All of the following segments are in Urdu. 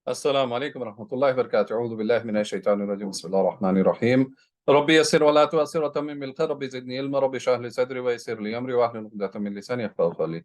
السلام عليكم ورحمة الله وبركاته. أعوذ بالله من الشيطان الرجيم. بسم الله الرحمن الرحيم. ربي يسر ولا تؤثر وتمم بالخير. ربي زدني علما. ربي اشرح لي صدري ويسر لي أمري واحلل عقدة من لساني يفقهوا قولي.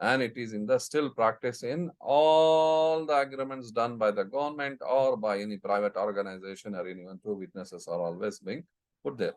and it is in the still practice in all the agreements done by the government or by any private organization or anyone. Two witnesses are always being put there.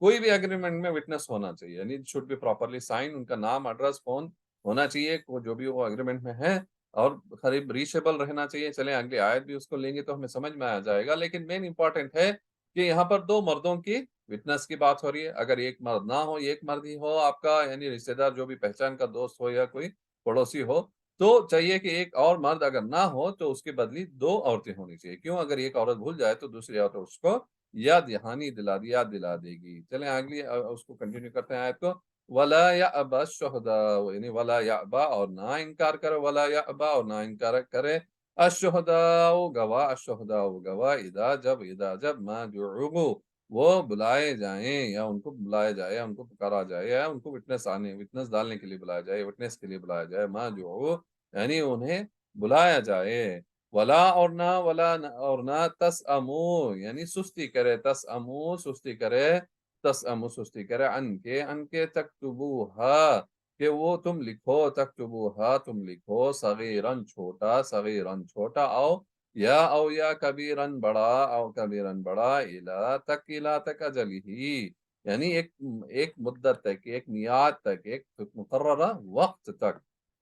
کوئی بھی اگریمنٹ میں وٹنس ہونا چاہیے، یعنی شوڈ بی پراپرلی سائن، ان کا نام، ایڈریس، فون ہونا چاہیے جو بھی وہ اگریمنٹ میں ہے، اور قریب ریچیبل رہنا چاہیے۔ چلیں اگلی آیت بھی اس کو لیں گے تو ہمیں سمجھ میں آ جائے گا، لیکن مین امپورٹنٹ ہے کہ یہاں پر دو مردوں کی وٹنس کی بات ہو رہی ہے۔ اگر ایک مرد نہ ہو، ایک مرد ہی ہو آپ کا، یعنی رشتے دار جو بھی پہچان کا دوست ہو یا کوئی پڑوسی ہو، تو چاہیے کہ ایک اور مرد اگر نہ ہو تو اس کے بدلی دو عورتیں ہونی چاہیے۔ کیوں؟ اگر ایک عورت بھول جائے تو دوسری عورت اس کو یاد دلا دے گی۔ چلیں اگلی اس کو کنٹینیو کرتے ہیں آیت کو۔ ولا یأبى الشهداء، یعنی ولا یأبى اور نہ انکار کرے، ولا یأبى اور نہ انکار کرے، الشهداء گواہ اذا جب ما دعوا وہ بلائے جائیں، یا ان کو بلایا جائے، یا ان کو پکارا جائے، یا ان کو وٹنس ڈالنے کے لیے بلایا جائے، وٹنس کے لیے بلایا جائے، ما دعوا یعنی انہیں بلایا جائے۔ اور نہ تسأمو یعنی سستی کرے، سستی کرے ان کے تکتبوہا کہ وہ تم لکھو، تکتبوہا تم لکھو، صغیرن چھوٹا، او یا کبیرن بڑا، الا تک اجلہ یعنی ایک مدت تک، ایک میعاد تک، ایک مقررہ وقت تک۔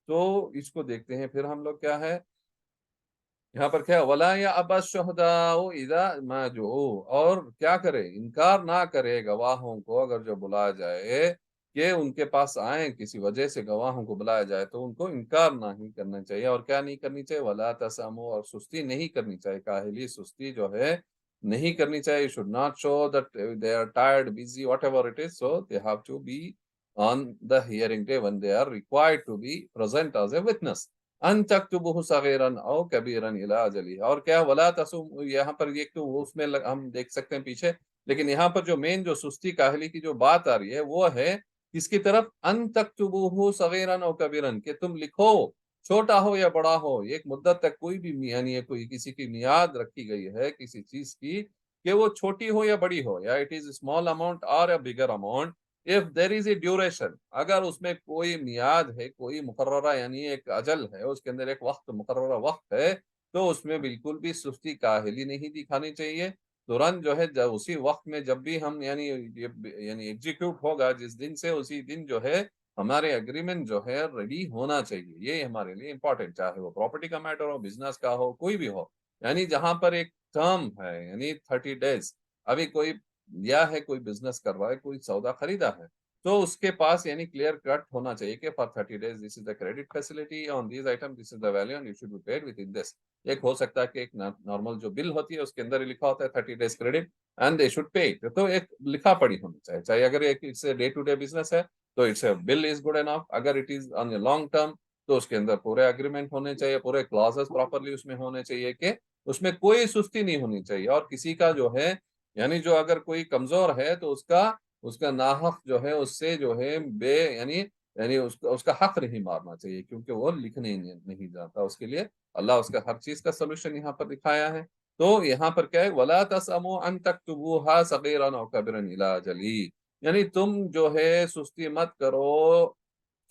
تو اس کو دیکھتے ہیں پھر ہم لوگ کیا ہے یہاں پر، کیا ولا یأبى الشهداء اذا ما دعوا، اور کیا کرے، انکار نہ کرے گواہوں کو اگر جو بلایا جائے کہ ان کے پاس آئیں، کسی وجہ سے گواہوں کو بلایا جائے تو ان کو انکار نہیں کرنا چاہیے، اور کیا نہیں کرنی چاہیے، ولا تسأموا اور سستی نہیں کرنی چاہیے، کاہلی سستی جو ہے نہیں کرنی چاہیے۔ should not show that they are tired, busy, whatever it is, so they have to be on the hearing day when they are required to be present as a witness۔ ان تکتبوہ صغیرن او کبیرن الی اجلہ، اور کیا ولا تسم، یہاں پر ایک تو اس میں ہم دیکھ سکتے ہیں پیچھے، لیکن یہاں پر جو مین جو سستی کاہلی کی جو بات آ رہی ہے وہ ہے کس کی طرف، ان تکتبوہ صغیرن او کبیرن، کہ تم لکھو چھوٹا ہو یا بڑا ہو، ایک مدت تک کوئی بھی یعنی کوئی کسی کی میعاد رکھی گئی ہے کسی چیز کی، کہ وہ چھوٹی ہو یا بڑی ہو، یا اٹ از اسمال اماؤنٹ اور بگر amount, if there is a duration، اگر اس میں کوئی میعاد ہے، کوئی مقررہ یعنی ایک اجل ہے، اس کے اندر ایک وقت، مقررہ وقت ہے، تو اس میں بالکل بھی سستی کاہلی نہیں دکھانی چاہیے۔ ترنت جو ہے اسی وقت میں جب بھی ہم یعنی ایگزیکیوٹ ہوگا جس دن سے، اسی دن جو ہے ہمارے اگریمنٹ جو ہے ریڈی ہونا چاہیے۔ یہ ہمارے لیے امپورٹنٹ، چاہے وہ پراپرٹی کا میٹر ہو، بزنس کا ہو، کوئی بھی ہو، یعنی جہاں پر ایک ٹرم ہے، یعنی 30 days، ابھی کوئی یا ہے، کوئی بزنس کر رہا ہے، کوئی سودا خریدا ہے، تو اس کے پاس یعنی کلیئر کٹ ہونا چاہیے کہ for 30 days this is the credit facility on these item, this is the value and you should be paid within this. ایک ہو سکتا ہے کہ ایک نارمل جو بل ہوتی ہے اس کے اندر لکھا ہوتا ہے 30 days credit and they should pay, تو ایک لکھا پڑی ہونی چاہیے، چاہے اگر ایک it's a day to day business ہے تو it's a bill is good enough, اگر it is on a long term تو اس کے اندر پورے اگریمنٹ ہونے چاہیے، پورے کلازز پراپرلی اس میں ہونے چاہیے، کہ اس میں کوئی سستی نہیں ہونی چاہیے، اور کسی کا جو ہے یعنی جو اگر کوئی کمزور ہے تو اس کا ناحق جو ہے اس سے جو ہے یعنی اس کا حق نہیں مارنا چاہیے، کیونکہ وہ لکھنے نہیں جاتا، اس کے لیے اللہ اس کا ہر چیز کا سولوشن یہاں پر دکھایا ہے۔ تو یہاں پر کیا ہے، وَلَا تَسْأَمُوا أَن تَكْتُبُوهَا صَغِيرًا أَوْ كَبِيرًا إِلَىٰ أَجَلِهِ، یعنی تم جو ہے سستی مت کرو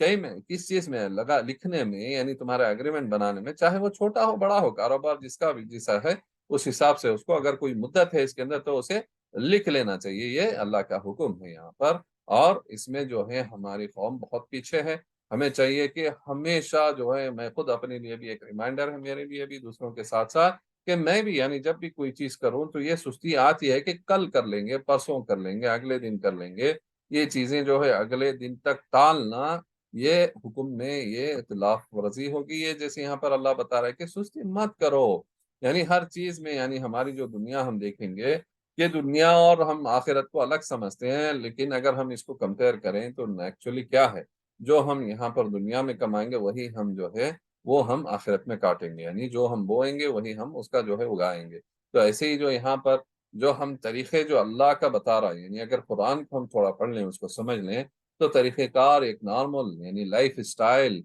کئی میں، کس چیز میں لگا لکھنے میں، یعنی تمہارا اگریمنٹ بنانے میں، چاہے وہ چھوٹا ہو بڑا ہو، کاروبار جس کا بھی جیسا ہے اس حساب سے اس کو، اگر کوئی مدت ہے اس کے اندر تو اسے لکھ لینا چاہیے، یہ اللہ کا حکم ہے یہاں پر۔ اور اس میں جو ہے ہماری قوم بہت پیچھے ہے، ہمیں چاہیے کہ ہمیشہ جو ہے، میں خود اپنے لیے بھی ایک ریمائنڈر ہے، میرے لیے بھی، دوسروں کے ساتھ ساتھ، کہ میں بھی یعنی جب بھی کوئی چیز کروں تو یہ سستی آتی ہے کہ کل کر لیں گے، پرسوں کر لیں گے، اگلے دن کر لیں گے، یہ چیزیں جو ہے اگلے دن تک ٹالنا، یہ حکم میں یہ اختلاف ورزی ہوگی، یہ جیسے یہاں پر اللہ بتا رہا ہے کہ سستی مت کرو، یعنی ہر چیز میں، یعنی ہماری جو دنیا ہم دیکھیں گے، یہ دنیا اور ہم آخرت کو الگ سمجھتے ہیں، لیکن اگر ہم اس کو کمپیئر کریں تو ایکچولی کیا ہے، جو ہم یہاں پر دنیا میں کمائیں گے وہی ہم جو ہے وہ ہم آخرت میں کاٹیں گے، یعنی جو ہم بوئیں گے وہی ہم اس کا جو ہے اگائیں گے۔ تو ایسے ہی جو یہاں پر جو ہم طریقے جو اللہ کا بتا رہا ہے، یعنی اگر قرآن کو ہم تھوڑا پڑھ لیں، اس کو سمجھ لیں، تو طریقہ کار ایک نارمل یعنی life style,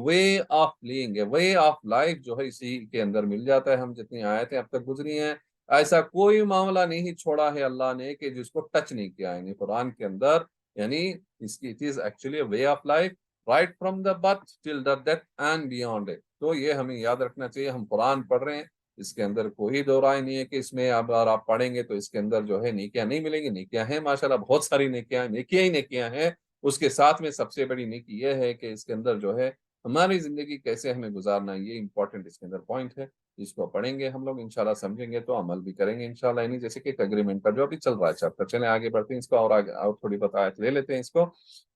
way of length, way of life جو ہے اسی کے اندر مل جاتا ہے۔ ہم جتنی آیتیں اب تک گزری ہیں، ایسا کوئی معاملہ نہیں چھوڑا ہے اللہ نے کہ جس کو ٹچ نہیں کیا، یعنی قرآن کے اندر، یعنی اس کی it is actually way of life right from the birth till the death and beyond it. تو یہ ہمیں یاد رکھنا چاہیے، ہم قرآن پڑھ رہے ہیں، اس کے اندر کوئی دو رائے نہیں ہے کہ اس میں اب اگر آپ پڑھیں گے تو اس کے اندر جو ہے نیکیاں نہیں ملیں گی، نیکیاں ہیں ماشاءاللہ، بہت ساری نیکیاں ہی نیکیاں ہیں۔ اس کے ساتھ میں سب سے بڑی نیکی یہ ہے کہ اس کے اندر جو ہے ہماری زندگی کیسے ہمیں گزارنا ہے، یہ امپورٹنٹ اس کے اندر پوائنٹ ہے۔ اس کو پڑھیں گے ہم لوگ انشاءاللہ، سمجھیں گے تو عمل بھی کریں گے انشاءاللہ، یعنی جیسے کہ ایک اگریمنٹ کا جو ابھی چل رہا ہے چیپٹر، چلیں آگے بڑھتے ہیں اس کو، اور آگے اور تھوڑی بتایت لے لیتے ہیں اس کو۔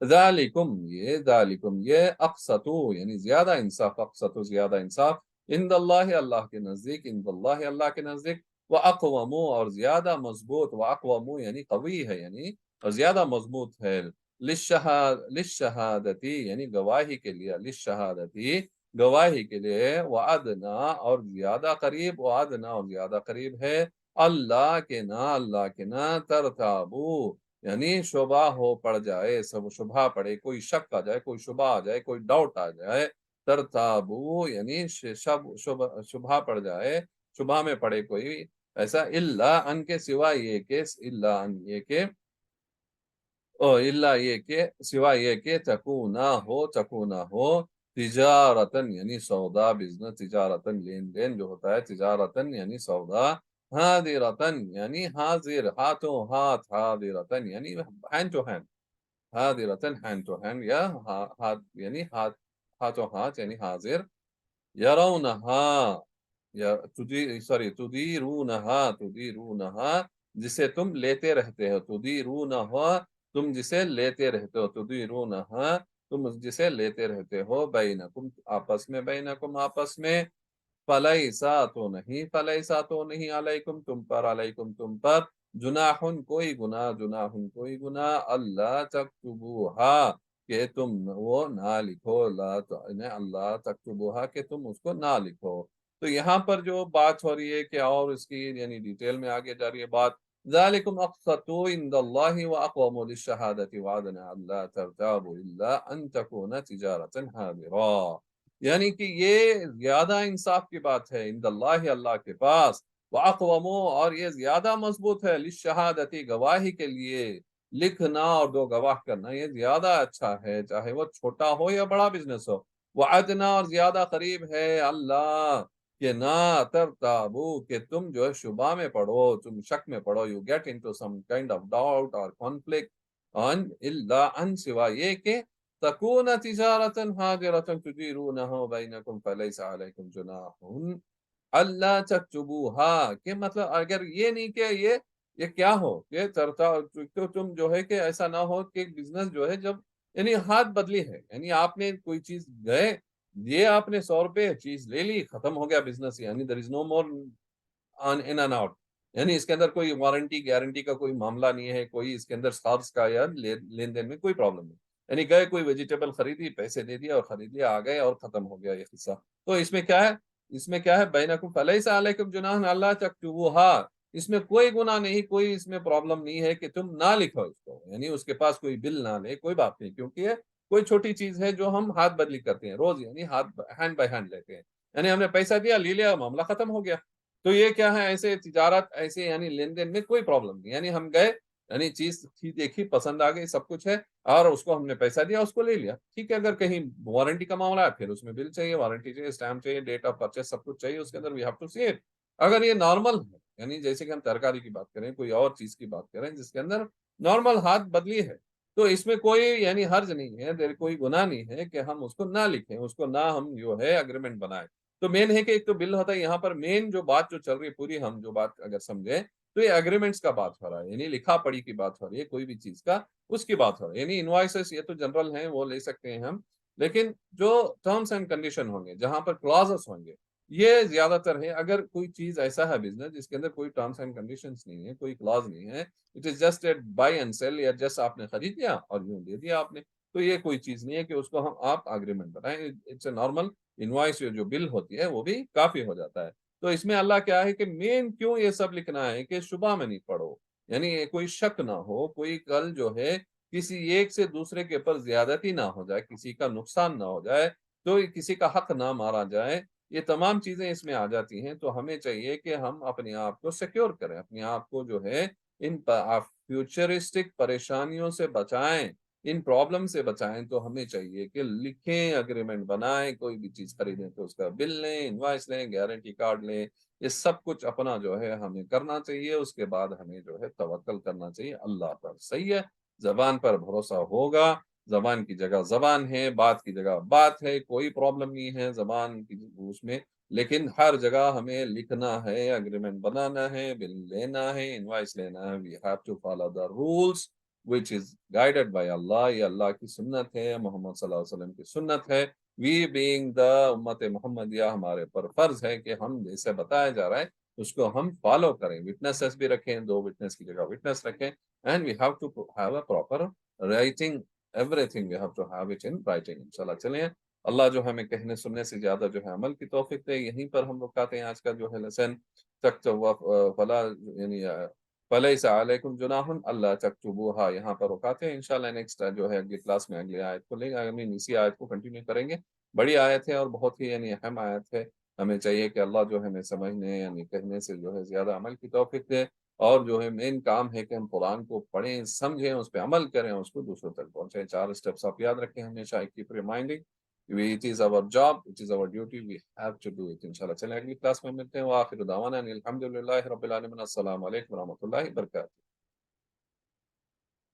ذالکم یہ اقسطو یعنی زیادہ انصاف، اقسطو زیادہ انصاف، عند اللہ اللہ کے نزدیک، عند اللہ اللہ کے نزدیک، واقوم اور زیادہ مضبوط، واقوم یعنی قوی ہے، یعنی اور زیادہ مضبوط ہے، للشہادتی یعنی گواہی کے لیے، للشہادتی گواہی کے لیے، وعدنا اور زیادہ قریب، وعدنا اور زیادہ قریب ہے، اللہ کے نا ترتابو یعنی شبہ ہو پڑ جائے، سب شبہ پڑے، کوئی شک آ جائے، کوئی شبہ آ جائے، کوئی ڈاؤٹ آ جائے، ترتابو یعنی شبہ پڑ جائے، شبہ میں پڑے کوئی ایسا، اللہ ان کے سوا یہ کہ، اللہ ان یہ کہ، اللہ یہ کہ سوا یہ کہ تکونا ہو تجارتن یعنی سودا، بزنس، تجارتن لین دین جو ہوتا ہے، تجارتن یعنی سودا، حاضرتن یعنی حاضر، ہاتھوں ہاتھ، حاضرتن یعنی ہینڈ ٹو ہینڈ، حاضرتن ہینڈ ٹو ہینڈ، یا ہاتھ یعنی ہاتھوں ہاتھ یعنی حاضر، یرونہا یا تدیرونہا جسے تم لیتے رہتے ہو، تدیرونہا تم جسے لیتے رہتے ہو، تدیرونہا تم جسے لیتے رہتے ہو، بینکم آپس میں، بینکم آپس میں، فلیسا تو نہیں علیکم تم پر، علیکم تم پر، جناحن کوئی گناہ، جناحن کوئی گناہ، اللہ تکتبوہا کہ تم وہ نہ لکھو، اللہ تکتبوہا کہ تم اس کو نہ لکھو۔ تو یہاں پر جو بات ہو رہی ہے کہ اور اس کی یعنی ڈیٹیل میں آگے جا رہی ہے بات، ذالکم اقسط عند اللہ واقوم للشہادۃ وعدنا اللہ ترتاب الا ان تکون تجارۃ حاضرا، یعنی کہ یہ زیادہ انصاف کی بات ہے عند اللہ اللہ کے پاس، واقوم اور یہ زیادہ مضبوط ہے، للشہادۃ گواہی کے لیے، لکھنا اور دو گواہ کرنا یہ زیادہ اچھا ہے، چاہے وہ چھوٹا ہو یا بڑا بزنس ہو، وعدنا اور زیادہ قریب ہے اللہ کہ نہ ترتابو کہ تم جو ہے شبہ میں پڑو، تم شک میں پڑو، you get into some kind of doubt or conflict on اللہ ان سوا یہ کہ تکون تجارتا حاضرتا تدیرونہ بینکم فلیس علیکم جناح اللہ تکتبوہا کہ مطلب اگر یہ نہیں کہ یہ کیا ہو کہ تو تم جو ہے کہ ایسا نہ ہو کہ بزنس جو ہے جب یعنی ہاتھ بدلی ہے، یعنی آپ نے کوئی چیز گئے، یہ آپ نے 100 روپے چیز لے لی، ختم ہو گیا بزنس، یعنی there is no more in and out, یعنی اس کے اندر کوئی وارنٹی گارنٹی کا کوئی معاملہ نہیں ہے، کوئی اس کے اندر سارس کا یا لین دین میں کوئی پرابلم نہیں، یعنی گئے کوئی ویجیٹیبل خریدی، پیسے دے دیا اور خرید لیا، آ گئے اور ختم ہو گیا یہ قصہ۔ تو اس میں کیا ہے، اس میں کیا ہے، بینکم فلیس علیکم جناح اللہ تکتبوہا، اس میں کوئی گناہ نہیں، کوئی اس میں پرابلم نہیں ہے کہ تم نہ لکھو اس کو، یعنی اس کے پاس کوئی بل نہ لے، کوئی بات نہیں، کیونکہ یہ کوئی چھوٹی چیز ہے جو ہم ہاتھ بدلی کرتے ہیں روز، یعنی ہینڈ بائی ہینڈ لیتے ہیں، یعنی ہم نے پیسہ دیا، لے لیا، معاملہ ختم ہو گیا۔ تو یہ کیا ہے، ایسے تجارت، ایسے یعنی لین دین میں کوئی پرابلم نہیں، یعنی ہم گئے، یعنی چیز تھی دیکھی، پسند آ گئی، سب کچھ ہے، اور اس کو ہم نے پیسہ دیا، اس کو لے لیا، ٹھیک ہے۔ اگر کہیں وارنٹی کا معاملہ ہے پھر اس میں بل چاہیے، وارنٹی چاہیے، اسٹیمپ چاہیے، ڈیٹ آف پرچیز سب کچھ چاہیے اس کے اندر، we have to see it. اگر یہ نارمل ہے، یعنی جیسے کہ ہم ترکاری کی بات کریں، کوئی اور چیز کی بات کریں جس کے اندر نارمل ہاتھ بدلی ہے، تو اس میں کوئی یعنی حرج نہیں ہے، کوئی گناہ نہیں ہے کہ ہم اس کو نہ لکھیں، اس کو نہ ہم جو ہے اگریمنٹ بنائیں۔ تو مین ہے کہ ایک تو بل ہوتا ہے، یہاں پر مین جو بات جو چل رہی ہے پوری، ہم جو بات اگر سمجھیں تو یہ اگریمنٹس کا بات ہو رہا ہے، یعنی لکھا پڑھی کی بات ہو رہی ہے، کوئی بھی چیز کا اس کی بات ہو رہی ہے، یعنی انوائسز یہ تو جنرل ہیں، وہ لے سکتے ہیں ہم، لیکن جو ٹرمس اینڈ کنڈیشن ہوں گے، جہاں پر کلازز ہوں گے، یہ زیادہ تر ہے۔ اگر کوئی چیز ایسا ہے بزنس جس کے اندر کوئی ٹرمس اینڈ کنڈیشنز نہیں ہے، کوئی کلاز نہیں ہے، it is just a buy and sell, یا جسٹ آپ نے خرید لیا اور یوں دے دیا آپ نے، تو یہ کوئی چیز نہیں ہے کہ اس کو ہم آپ اگریمنٹ بنائیں، اٹس اے نارمل انوائس جو بل ہوتی ہے وہ بھی کافی ہو جاتا ہے۔ تو اس میں اللہ کیا ہے کہ مین کیوں یہ سب لکھنا ہے کہ شبہ میں نہیں پڑو، یعنی کوئی شک نہ ہو، کوئی کل جو ہے کسی ایک سے دوسرے کے اوپر زیادتی نہ ہو جائے، کسی کا نقصان نہ ہو جائے، تو کسی کا حق نہ مارا جائے، یہ تمام چیزیں اس میں آ جاتی ہیں۔ تو ہمیں چاہیے کہ ہم اپنے آپ کو سیکیور کریں، اپنے آپ کو جو ہے ان فیوچرسٹک پریشانیوں سے بچائیں، ان پرابلم سے بچائیں تو ہمیں چاہیے کہ لکھیں، اگریمنٹ بنائیں، کوئی بھی چیز خریدیں تو اس کا بل لیں، انوائس لیں، گارنٹی کارڈ لیں، یہ سب کچھ اپنا جو ہے ہمیں کرنا چاہیے۔ اس کے بعد ہمیں جو ہے توکل کرنا چاہیے اللہ پر، صحیح ہے؟ زبان پر بھروسہ ہوگا، زبان کی جگہ زبان ہے، بات کی جگہ بات ہے، کوئی پرابلم نہیں ہے زبان کی اس میں، لیکن ہر جگہ ہمیں لکھنا ہے، اگریمنٹ بنانا ہے، بل لینا ہے، انوائس لینا ہے۔ We have to follow the rules which is guided by Allah, یہ اللہ کی سنت ہے، محمد صلی اللہ علیہ وسلم کی سنت ہے۔ we being the امت محمدیہ، ہمارے پر فرض ہے کہ ہم جیسے بتایا جا رہا ہے اس کو ہم فالو کریں، وٹنسز بھی رکھیں، 2 وٹنس کی جگہ وٹنس رکھیں، and we have to have a proper writing everything we have to have it in writing۔ انشاءاللہ چلیں، اللہ جو ہمیں کہنے سننے سے زیادہ جو ہے عمل کی توفیق دے۔ یہیں پر ہم رکاتے ہیں آج کا جو ہے لیسن، تک فلا یعنی فلیس علیکم جناح اللہ تکتبوہا، یہاں پر رکاتے ہیں۔ انشاءاللہ نیکسٹ جو ہے اگلی کلاس میں اگلی آیت کو لیں گے، اسی آیت کو کنٹینیو کریں گے۔ بڑی آیت ہے اور بہت ہی یعنی اہم آیت ہے، ہمیں چاہیے کہ اللہ جو ہے ہمیں سمجھنے یعنی کہنے سے جو ہے زیادہ عمل کی توفیق دے، اور جو ہے مین کام ہے کہ ہم قرآن کو پڑھیں، سمجھیں، اس پہ عمل کریں، اس کو دوسروں تک پہنچائیں۔ 4 اسٹیپس آپ یاد رکھیں ہمیشہ، keep reminding it is our job, it is our duty, we have to do it۔ انشاءاللہ چلیں اگلی کلاس میں ملتے ہیں، وآخر دعوانا ان الحمد للہ رب العالمین۔ السلام علیکم ورحمۃ اللہ وبرکاتہ۔